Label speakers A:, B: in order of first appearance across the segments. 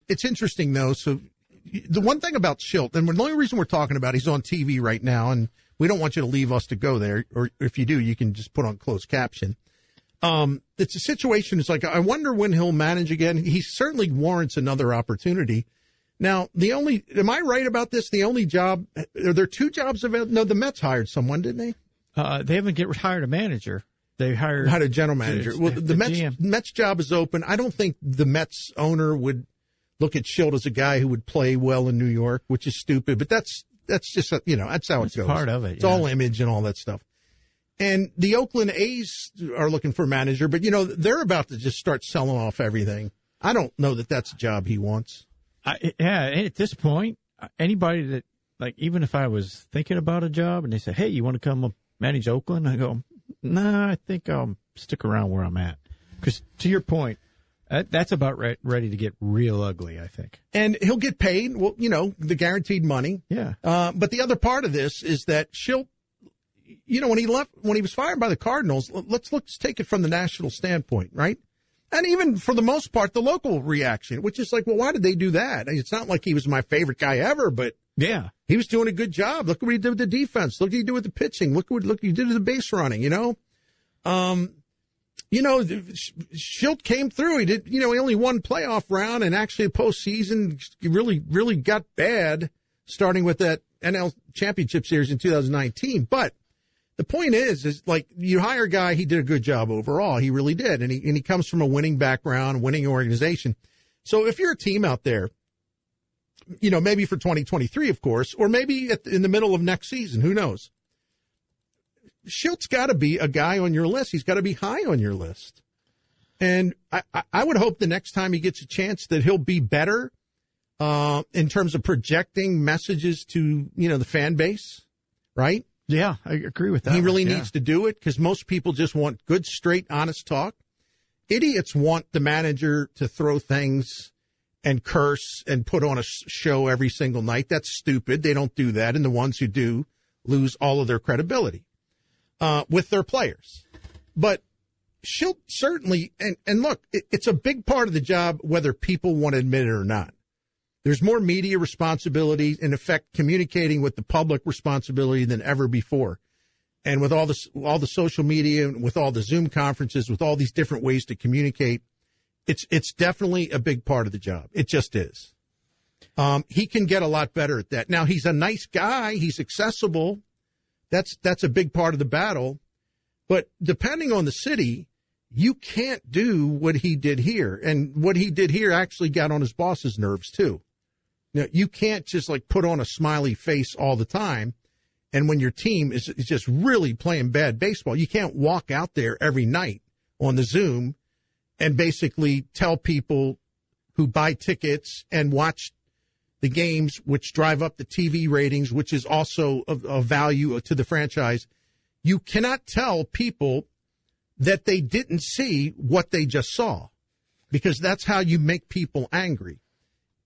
A: it's interesting, though. So the one thing about Shildt, and the only reason we're talking about, he's on TV right now, and we don't want you to leave us to go there, or if you do, you can just put on closed caption. It's a situation. It's like, I wonder when he'll manage again. He certainly warrants another opportunity. Now, am I right about this? The only job, are there two jobs available? No, the Mets hired someone, didn't they?
B: They haven't hired a manager. They hired
A: a general manager. Well, the Mets job is open. I don't think the Mets owner would look at Shildt as a guy who would play well in New York, which is stupid. But that's just, that's how it goes.
B: Part of it.
A: It's all image and all that stuff. And the Oakland A's are looking for a manager, but, they're about to just start selling off everything. I don't know that that's a job he wants.
B: At this point, anybody that, like, even if I was thinking about a job and they said, hey, you want to come manage Oakland? I go, nah, I think I'll stick around where I'm at. Because to your point, that's about ready to get real ugly, I think. And
A: he'll get paid, well, the guaranteed money.
B: Yeah.
A: But the other part of this is that Shildt, when he was fired by the Cardinals, let's take it from the national standpoint, right? And even for the most part, the local reaction, which is like, well, why did they do that? It's not like he was my favorite guy ever, but
B: yeah,
A: he was doing a good job. Look what he did with the defense. Look what he did with the pitching. Look what he did with the base running, Shildt came through. He did, he only won playoff round, and actually the postseason really, really got bad, starting with that NL Championship Series in 2019. But the point is like, you hire a guy, he did a good job overall. He really did. And he comes from a winning background, winning organization. So if you're a team out there, maybe for 2023, of course, or maybe in the middle of next season, who knows? Shilt's got to be a guy on your list. He's got to be high on your list. And I would hope the next time he gets a chance that he'll be better in terms of projecting messages to, the fan base, right?
B: Yeah, I agree with that.
A: He really needs to do it, because most people just want good, straight, honest talk. Idiots want the manager to throw things and curse and put on a show every single night. That's stupid. They don't do that. And the ones who do lose all of their credibility with their players. But Shildt certainly, and look, it's a big part of the job, whether people want to admit it or not. There's more media responsibility, in effect, communicating with the public responsibility than ever before. And with all the social media, and with all the Zoom conferences, with all these different ways to communicate, it's definitely a big part of the job. It just is. He can get a lot better at that. Now, he's a nice guy. He's accessible. That's a big part of the battle. But depending on the city, you can't do what he did here. And what he did here actually got on his boss's nerves, too. You can't just put on a smiley face all the time. And when your team is just really playing bad baseball, you can't walk out there every night on the Zoom and basically tell people who buy tickets and watch the games, which drive up the TV ratings, which is also of value to the franchise. You cannot tell people that they didn't see what they just saw, because that's how you make people angry.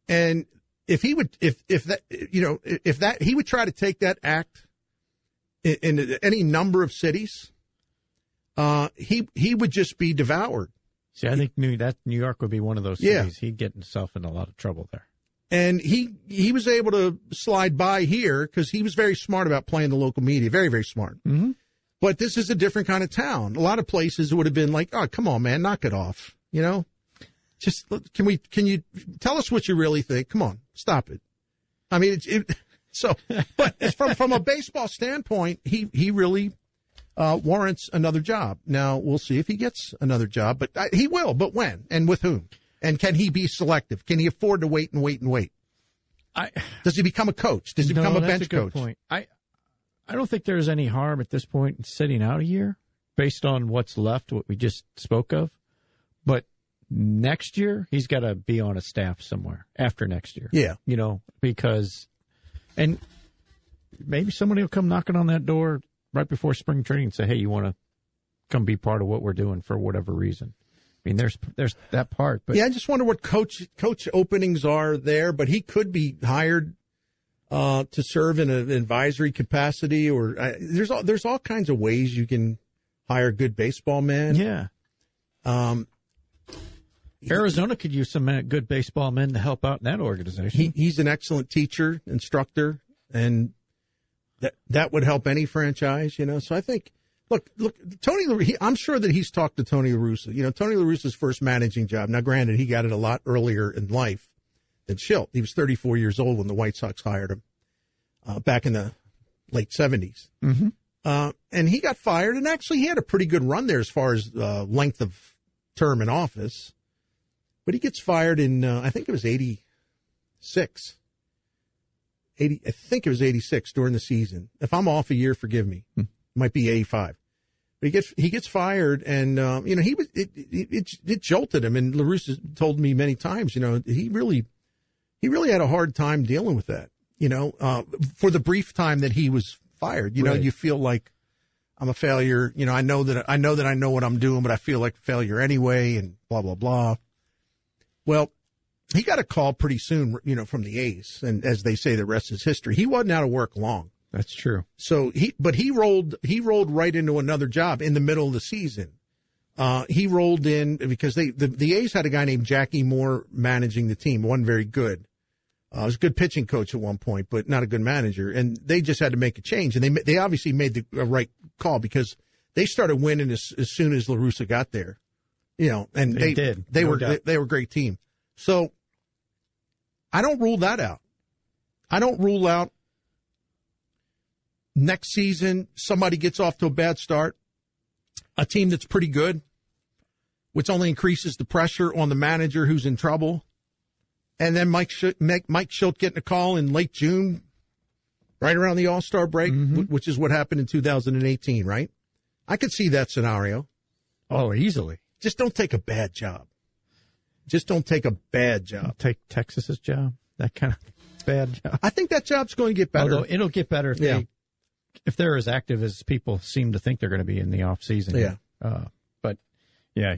A: And if he would, he would try to take that act in any number of cities, he would just be devoured.
B: See, I think New York would be one of those cities. He'd get himself in a lot of trouble there.
A: And he was able to slide by here because he was very smart about playing the local media. Very, very smart.
B: Mm-hmm.
A: But this is a different kind of town. A lot of places would have been like, oh, come on, man, knock it off. Just can you tell us what you really think? Come on, stop it. I mean, but from a baseball standpoint, he really warrants another job. Now we'll see if he gets another job, but he will. But when and with whom? And can he be selective? Can he afford to wait and wait and wait? Does he become a coach? Does he become a bench coach?
B: Point. I don't think there's any harm at this point in sitting out a year based on what's left, what we just spoke of. But next year, he's got to be on a staff somewhere after next year.
A: Yeah.
B: Because, and maybe somebody will come knocking on that door right before spring training and say, hey, you want to come be part of what we're doing for whatever reason. I mean, there's that part. But
A: yeah, I just wonder what coach openings are there, but he could be hired to serve in an advisory capacity, or there's all kinds of ways you can hire a good baseball man.
B: Yeah. Arizona could use some good baseball men to help out in that organization.
A: He's an excellent teacher, instructor, and that would help any franchise, So I think, look, Tony, I'm sure that he's talked to Tony La Russa. Tony La Russa's first managing job. Now, granted, he got it a lot earlier in life than Shildt. He was 34 years old when the White Sox hired him back in the late 70s.
B: Mm-hmm.
A: And he got fired, and actually he had a pretty good run there as far as length of term in office. But he gets fired in, I think it was 86. I think it was 86 during the season. If I'm off a year, forgive me. It might be 85. But he gets fired, and it jolted him. And La Russa told me many times, he really had a hard time dealing with that. For the brief time that he was fired,
B: right.
A: You feel like I'm a failure. I know that I know what I'm doing, but I feel like a failure anyway, and blah blah blah. Well, he got a call pretty soon, from the A's, and as they say, the rest is history. He wasn't out of work long.
B: That's true.
A: So he rolled right into another job in the middle of the season. He rolled in because the A's had a guy named Jackie Moore managing the team. Wasn't very good. Was a good pitching coach at one point, but not a good manager. And they just had to make a change, and they obviously made the right call because they started winning as soon as La Russa got there. And they did. They were a great team. So I don't rule that out. I don't rule out next season somebody gets off to a bad start, a team that's pretty good, which only increases the pressure on the manager who's in trouble. And then Mike Shildt getting a call in late June, right around the All-Star break, which is what happened in 2018, right? I could see that scenario.
B: Oh, easily.
A: Just don't take a bad job.
B: Take Texas's job, that kind of bad job.
A: I think that job's going to get better.
B: Although it'll get better if they're as active as people seem to think they're going to be in the off season.
A: Yeah.
B: But yeah,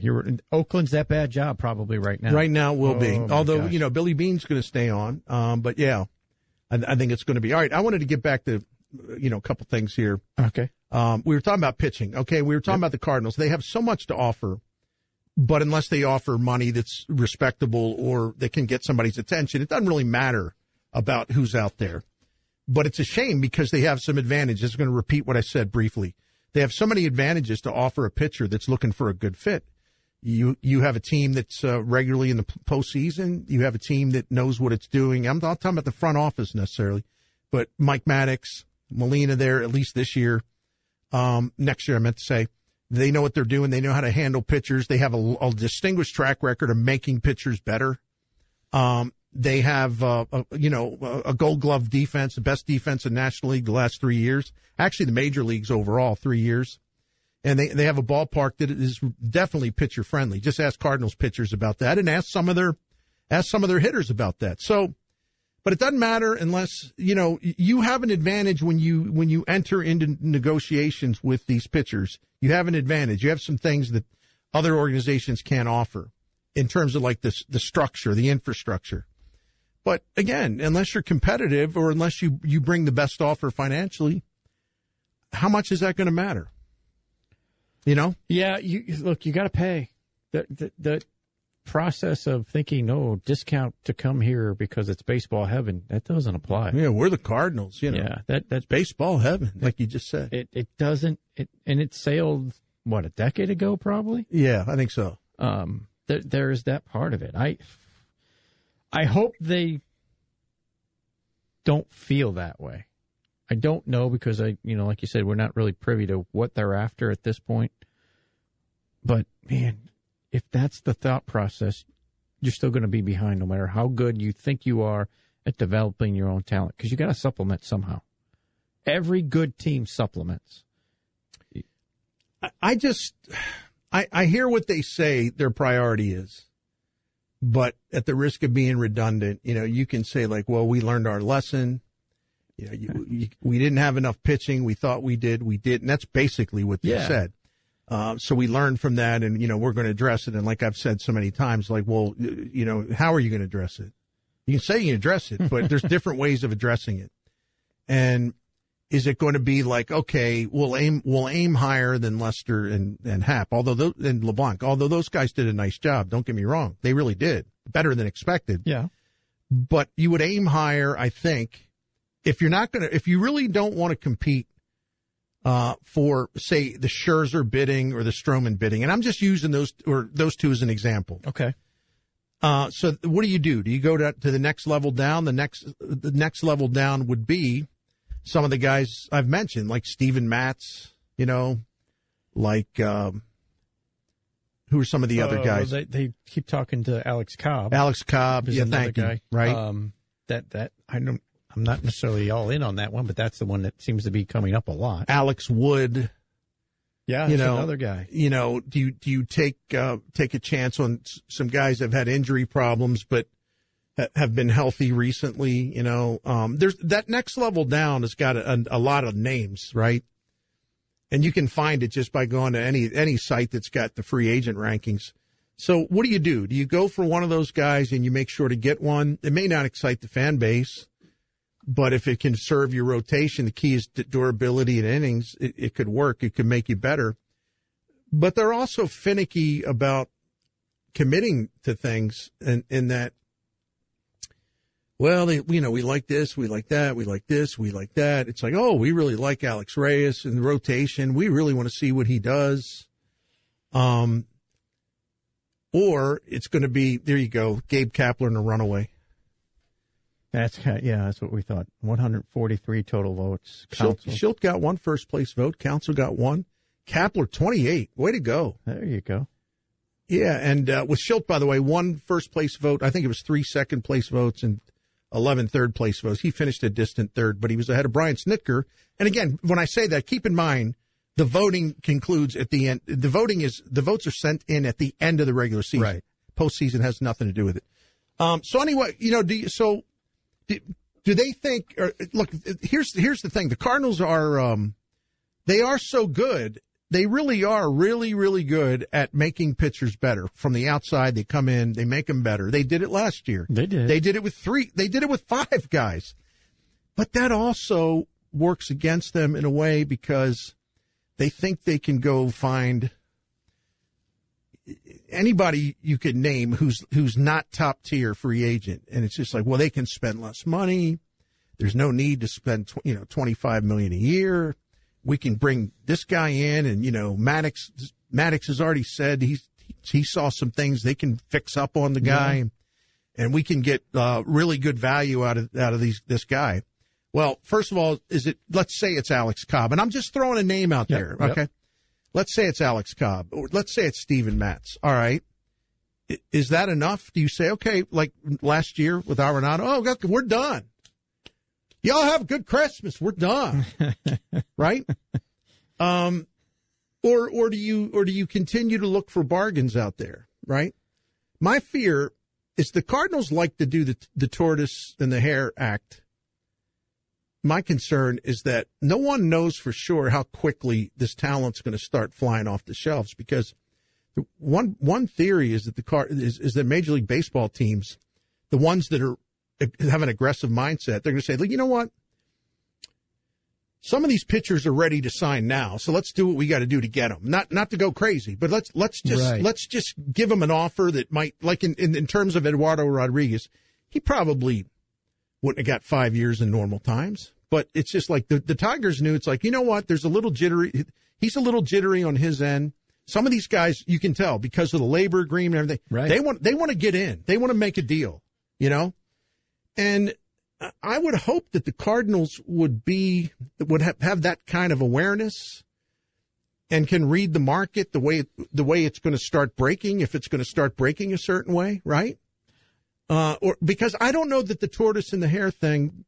B: Oakland's that bad job probably right now.
A: Right now will be. Although,
B: gosh.
A: Billy Beane's going to stay on. But yeah, I think it's going to be. All right. I wanted to get back to, a couple things here.
B: Okay.
A: We were talking about pitching. Okay. We were talking about the Cardinals. They have so much to offer, but unless they offer money that's respectable or they can get somebody's attention, it doesn't really matter about who's out there. But it's a shame because they have some advantages. I'm going to repeat what I said briefly. They have so many advantages to offer a pitcher that's looking for a good fit. You have a team that's regularly in the postseason. You have a team that knows what it's doing. I'm not talking about the front office necessarily, but Mike Maddox, Molina there, at least this year. Next year, I meant to say. They know what they're doing. They know how to handle pitchers. They have a distinguished track record of making pitchers better. They have, a Gold Glove defense, the best defense in National League the last 3 years. Actually, the major leagues overall, 3 years. And they have a ballpark that is definitely pitcher friendly. Just ask Cardinals pitchers about that, and ask some of their hitters about that. So, but it doesn't matter unless you have an advantage when you enter into negotiations with these pitchers. You have an advantage. You have some things that other organizations can't offer in terms of like the structure, the infrastructure. But again, unless you're competitive or unless you bring the best offer financially, how much is that going to matter?
B: Yeah, you got to pay. The process of thinking, discount to come here because it's baseball heaven, that doesn't apply.
A: Yeah, we're the Cardinals,
B: Yeah, that's
A: baseball heaven, like you just said.
B: It doesn't, and it sailed, a decade ago probably?
A: Yeah, I think so.
B: There's that part of it. I hope they don't feel that way. I don't know because like you said, we're not really privy to what they're after at this point. But man, if that's the thought process, you're still going to be behind no matter how good you think you are at developing your own talent because you got to supplement somehow. Every good team supplements.
A: I hear what they say their priority is, but at the risk of being redundant, you can say like, well, we learned our lesson. We didn't have enough pitching. We thought we did. We did. And that's basically what they said. So we learned from that and, we're going to address it. And like I've said so many times, like, well, how are you going to address it? You can say you can address it, but there's different ways of addressing it. And Is it going to be like, okay, we'll aim higher than Lester and Happ, and LeBlanc, although those guys did a nice job. Don't get me wrong. They really did better than expected.
B: Yeah.
A: But you would aim higher, I think, if you really don't want to compete, for, say, the Scherzer bidding or the Stroman bidding. And I'm just using those two as an example.
B: Okay.
A: So what do? Do you go to the next level down? The next level down would be some of the guys I've mentioned, like Steven Matz, like, who are some of the other guys?
B: They keep talking to Alex Cobb.
A: Yeah, thank you. Right.
B: That I'm not necessarily all in on that one, but that's the one that seems to be coming up a lot.
A: Alex Wood.
B: Yeah, that's another guy.
A: Do you take a chance on some guys that have had injury problems but have been healthy recently? There's that next level down has got a lot of names, right? And you can find it just by going to any site that's got the free agent rankings. So what do? Do you go for one of those guys and you make sure to get one? It may not excite the fan base, but if it can serve your rotation, the key is durability and innings. It could work. It could make you better. But they're also finicky about committing to things in that, well, we like this, we like that, we like this, we like that. It's like, oh, we really like Alex Reyes in the rotation. We really want to see what he does. Or it's going to be, there you go, Gabe Kapler and a runaway.
B: That's what we thought. 143 total votes.
A: Shildt got one first place vote. Council got one. Kapler 28. Way to go.
B: There you go.
A: Yeah, and with Shildt, by the way, one first place vote. I think it was 3 second place votes and 11 third place votes. He finished a distant third, but he was ahead of Brian Snitker. And again, when I say that, keep in mind the voting concludes at the end. The votes are sent in at the end of the regular season.
B: Right. Postseason
A: has nothing to do with it. So anyway, do they think? Look, here's the thing: the Cardinals are they are so good. They really are really, really good at making pitchers better from the outside. They come in, they make them better. They did it last year.
B: They did.
A: They did it with 3. They did it with 5 guys. But that also works against them in a way because they think they can go find anybody you could name who's not top tier free agent, and it's just like, well, they can spend less money. There's no need to spend $25 million a year. We can bring this guy in, and Maddox has already said he saw some things they can fix up on the guy, and we can get really good value out of this guy. Well, first of all, let's say it's Alex Cobb, and I'm just throwing a name out there, okay? Yep. Let's say it's Alex Cobb, or let's say it's Steven Matz. All right. Is that enough? Do you say, okay, like last year with Arenado, we're done. Y'all have a good Christmas. We're done. Right? Or do you continue to look for bargains out there, right? My fear is the Cardinals like to do the tortoise and the hare act. My concern is that no one knows for sure how quickly this talent's going to start flying off the shelves, because one theory is that that Major League Baseball teams, the ones that have an aggressive mindset, they're going to say, look, you know what? Some of these pitchers are ready to sign now, so let's do what we got to do to get them. Not to go crazy, but let's just give them an offer that might, like in terms of Eduardo Rodriguez, he probably wouldn't have got 5 years in normal times. But it's just like the Tigers knew. It's like, you know what? There's a little jittery. He's a little jittery on his end. Some of these guys, you can tell because of the labor agreement and everything. Right. They want to get in. They want to make a deal, And I would hope that the Cardinals would have that kind of awareness and can read the market the way it's going to start breaking, if it's going to start breaking a certain way, right? Or because I don't know that the tortoise and the hare thing,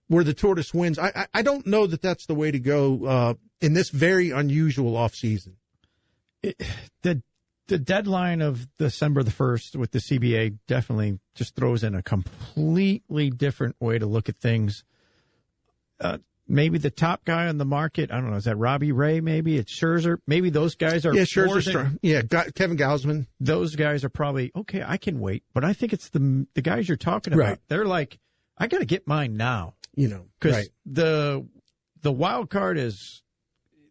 A: where the tortoise wins, I don't know that that's the way to go in this very unusual offseason.
B: The deadline of December the 1st with the CBA definitely just throws in a completely different way to look at things. Maybe the top guy on the market, I don't know, is that Robbie Ray? Maybe it's Scherzer. Maybe those guys are.
A: Yeah, Scherzer's strong. Yeah, Kevin Gausman.
B: Those guys are probably, okay, I can wait. But I think it's the guys you're talking about. Right. They're like, I got to get mine now.
A: Because
B: the the wild card is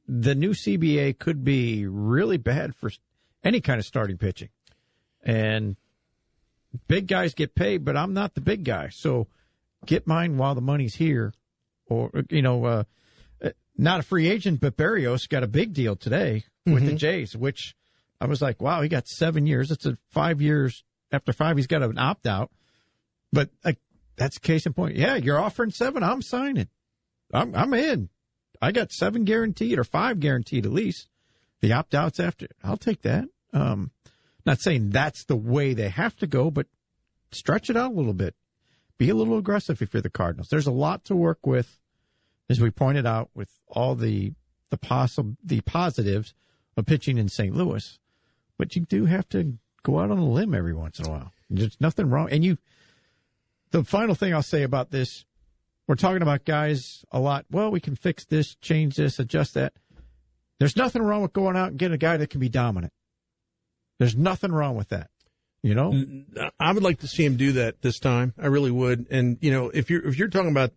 B: the new CBA could be really bad for any kind of starting pitching. And big guys get paid, but I'm not the big guy. So get mine while the money's here. Or, not a free agent, but Berrios got a big deal today with the Jays, which I was like, wow, he got 7 years. It's 5 years. After 5, he's got an opt-out. But that's case in point. Yeah, you're offering 7. I'm signing. I'm in. I got 7 guaranteed or 5 guaranteed at least. The opt-outs after. I'll take that. Not saying that's the way they have to go, but stretch it out a little bit. Be a little aggressive if you're the Cardinals. There's a lot to work with, as we pointed out, with all the positives of pitching in St. Louis. But you do have to go out on a limb every once in a while. There's nothing wrong. And the final thing I'll say about this, we're talking about guys a lot. Well, we can fix this, change this, adjust that. There's nothing wrong with going out and getting a guy that can be dominant. There's nothing wrong with that.
A: I would like to see him do that this time. I really would. And, if you're talking about,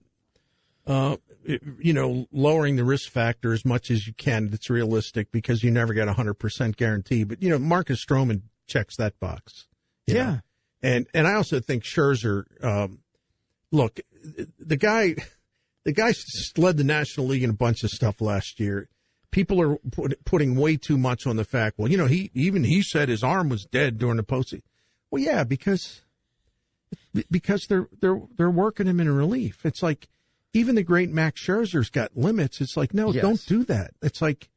A: lowering the risk factor as much as you can, that's realistic because you never get 100% guarantee. But, Marcus Stroman checks that box.
B: Yeah.
A: And I also think Scherzer, look, the guy led the National League in a bunch of stuff last year. People are putting way too much on the fact, well, he said his arm was dead during the postseason. Well, yeah, because they're working him in relief. It's like even the great Max Scherzer's got limits. It's like, no, Don't do that. It's like,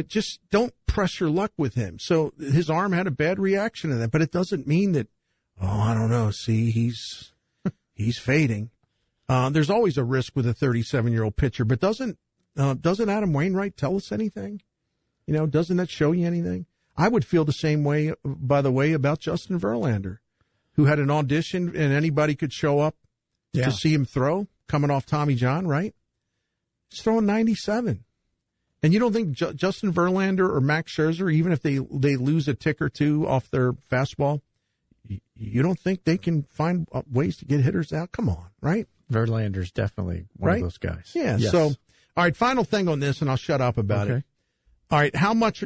A: just don't press your luck with him. So his arm had a bad reaction to that, but it doesn't mean that, I don't know. See, he's fading. There's always a risk with a 37-year-old pitcher, but doesn't Adam Wainwright tell us anything? Doesn't that show you anything? I would feel the same way, by the way, about Justin Verlander, who had an audition and anybody could show up to see him throw, coming off Tommy John, right? He's throwing 97. And you don't think Justin Verlander or Max Scherzer, even if they lose a tick or two off their fastball, you don't think they can find ways to get hitters out? Come on, right?
B: Verlander's definitely one of those guys.
A: Yeah, yes. So, all right, final thing on this, and I'll shut up about it. All right, how much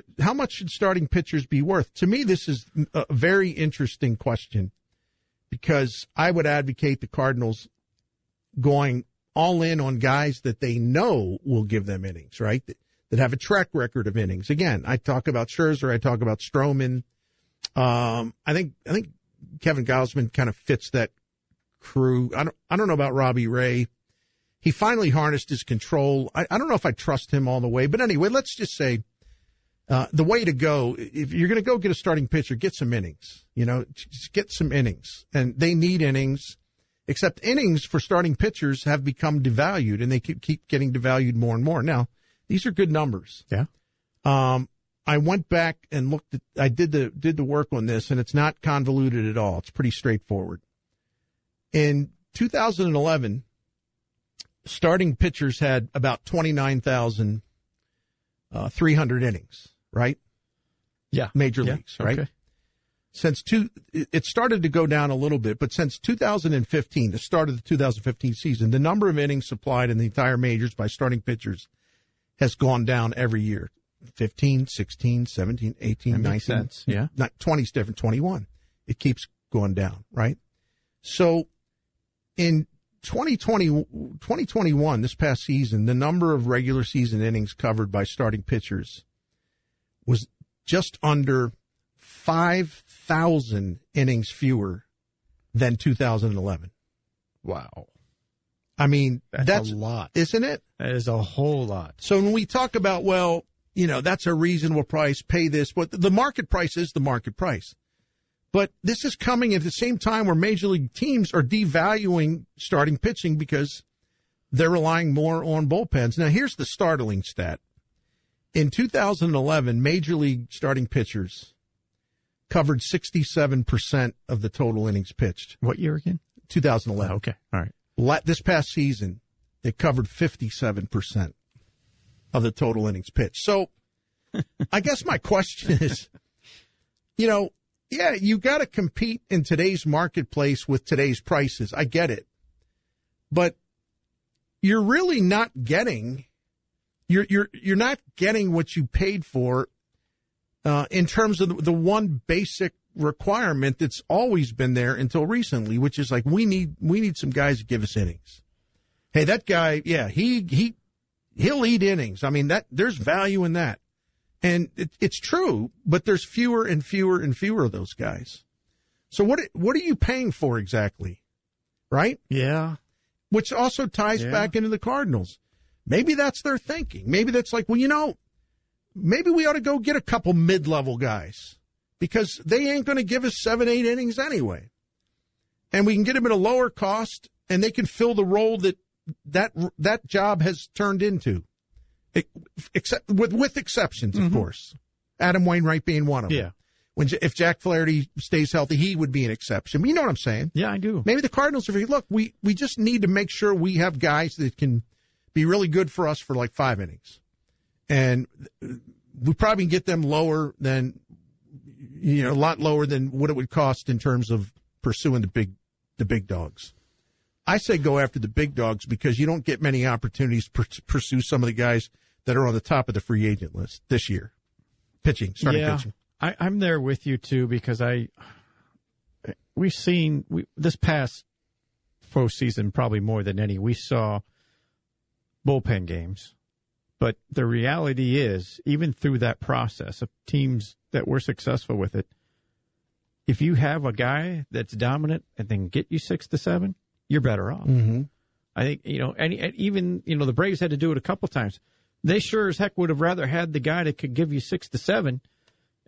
A: should starting pitchers be worth? To me, this is a very interesting question because I would advocate the Cardinals going all in on guys that they know will give them innings, right? That have a track record of innings. Again, I talk about Scherzer, I talk about Stroman. I think Kevin Gausman kind of fits that crew. I don't know about Robbie Ray. He finally harnessed his control. I don't know if I trust him all the way, but anyway, let's just say the way to go, if you're going to go get a starting pitcher, get some innings, just get some innings. And they need innings, except innings for starting pitchers have become devalued, and they keep getting devalued more and more. Now, these are good numbers.
B: Yeah.
A: I went back and looked at, I did the work on this, and it's not convoluted at all. It's pretty straightforward. In 2011, starting pitchers had about 29,300 innings, right?
B: Yeah.
A: Major leagues, right?
B: Okay.
A: It started to go down a little bit, but since 2015, the start of the 2015 season, the number of innings supplied in the entire majors by starting pitchers has gone down every year. 15, 16, 17, 18,
B: that
A: 19.
B: makes sense. Yeah.
A: Not 20's different, 21. It keeps going down, right? So in 2021, this past season, the number of regular season innings covered by starting pitchers was just under 5,000 innings fewer than 2011.
B: Wow.
A: I mean, that's
B: a lot,
A: isn't it?
B: That is a whole lot.
A: So when we talk about, well, that's a reasonable price, pay this, but the market price is the market price. But this is coming at the same time where major league teams are devaluing starting pitching because they're relying more on bullpens. Now, here's the startling stat. In 2011, major league starting pitchers covered 67% of the total innings pitched.
B: What year again?
A: 2011.
B: Oh, okay. All right.
A: This past season, they covered 57% of the total innings pitched. So I guess my question is, you got to compete in today's marketplace with today's prices. I get it. But you're really not getting you're not getting what you paid for in terms of the one basic requirement that's always been there until recently, which is like we need some guys to give us innings. Hey, that guy, yeah, he'll eat innings. I mean, that there's value in that. And it's true, but there's fewer and fewer and fewer of those guys. So what are you paying for exactly? Right?
B: Yeah.
A: Which also ties back into the Cardinals. Maybe that's their thinking. Maybe that's like, well, maybe we ought to go get a couple mid-level guys because they ain't going to give us 7-8 innings anyway. And we can get them at a lower cost and they can fill the role that job has turned into. Except with exceptions, of course. Adam Wainwright being one of them.
B: Yeah.
A: If Jack Flaherty stays healthy, he would be an exception. But you know what I'm saying?
B: Yeah, I do.
A: Maybe the Cardinals are look, we just need to make sure we have guys that can be really good for us for like 5 innings. And we probably can get them lower than, a lot lower than what it would cost in terms of pursuing the big dogs. I say go after the big dogs because you don't get many opportunities to pursue some of the guys that are on the top of the free agent list this year. Pitching.
B: I'm there with you, too, because we've seen this past postseason probably more than any. We saw bullpen games. But the reality is, even through that process of teams that were successful with it, if you have a guy that's dominant and then get you 6 to 7, you're better off.
A: Mm-hmm.
B: I think, and even, the Braves had to do it a couple times. They sure as heck would have rather had the guy that could give you 6 to 7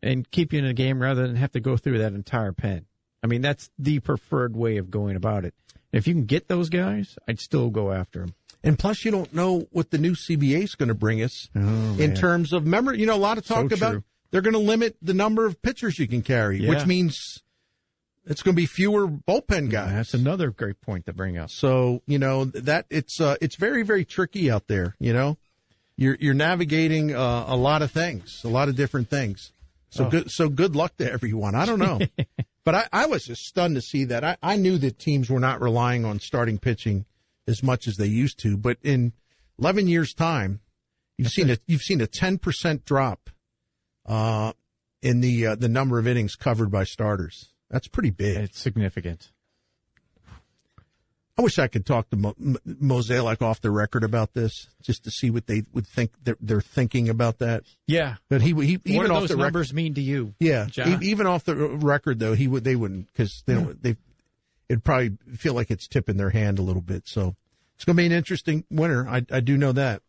B: and keep you in a game rather than have to go through that entire pen. I mean, that's the preferred way of going about it. If you can get those guys, I'd still go after them.
A: And plus, you don't know what the new CBA is going to bring us in terms of, remember, a lot of talk about they're going to limit the number of pitchers you can carry, which means it's going to be fewer bullpen guys.
B: Yeah, that's another great point to bring up.
A: So, that it's very, very tricky out there. You're navigating a lot of things, a lot of different things. So good luck to everyone. I don't know. But I was just stunned to see that. I knew that teams were not relying on starting pitching as much as they used to, but in 11 years' time, you've seen a 10% drop in the number of innings covered by starters. That's pretty big.
B: It's significant.
A: I wish I could talk to Mosaic off the record about this, just to see what they would think they're thinking about that.
B: Yeah,
A: but he even
B: what do
A: off
B: those
A: the
B: numbers mean to you?
A: Yeah,
B: John?
A: Even off the record though, they wouldn't because it'd probably feel like it's tipping their hand a little bit. So it's going to be an interesting winter. I do know that.